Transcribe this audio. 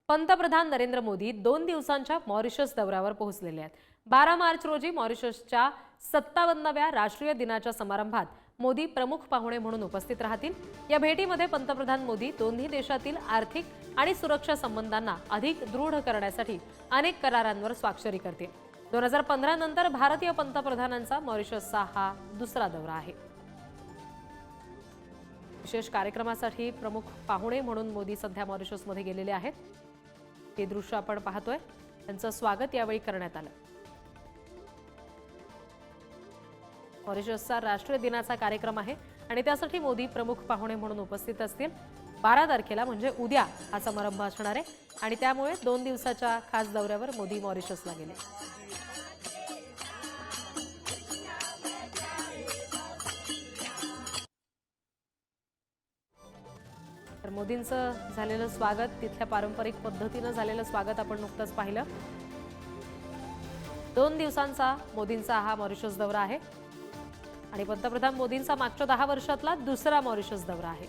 पंतप्रधान नरेंद्र मोदी 2 दिवसांच्या मॉरिशस दौऱ्यावर पोहोचलेले आहेत। 12 मार्च रोजी मॉरिशसच्या 57व्या राष्ट्रीय दिनाच्या समारंभात मोदी प्रमुख पाहुणे म्हणून उपस्थित राहतील। या भेटीमध्ये पंतप्रधान मोदी दोन्ही देशातील आर्थिक आणि सुरक्षा संबंधांना अधिक दृढ करण्यासाठी अनेक करारांवर स्वाक्षरी करतील। 2015 नंतर भारतीय पंतप्रधानांचा मॉरिशसचा हा दुसरा दौरा आहे। विशेष कार्यक्रमासाठी प्रमुख पाहुणे म्हणून मोदी सध्या मॉरिशसमध्ये गेलेले आहेत। हे दृश्य आपण पाहतोय, त्यांचं स्वागत यावेळी करण्यात आलं। मॉरिशसचा राष्ट्रीय दिनाचा कार्यक्रम आहे आणि त्यासाठी मोदी प्रमुख पाहुणे म्हणून उपस्थित असतील। 12 तारखेला म्हणजे उद्या हा समारंभ असणार आहे आणि त्यामुळे 2 दिवसाच्या खास दौऱ्यावर मोदी मॉरिशसला गेले। तर मोदींचं झालेलं स्वागत, तिथल्या पारंपरिक पद्धतीने झालेलं स्वागत आपण नुकतंच पाहिलं। 2 दिवसांचा मोदींचा हा मॉरिशस दौरा आहे आणि पंतप्रधान मोदींचा मागच्या 10 वर्षातला दुसरा मॉरिशस दौरा आहे।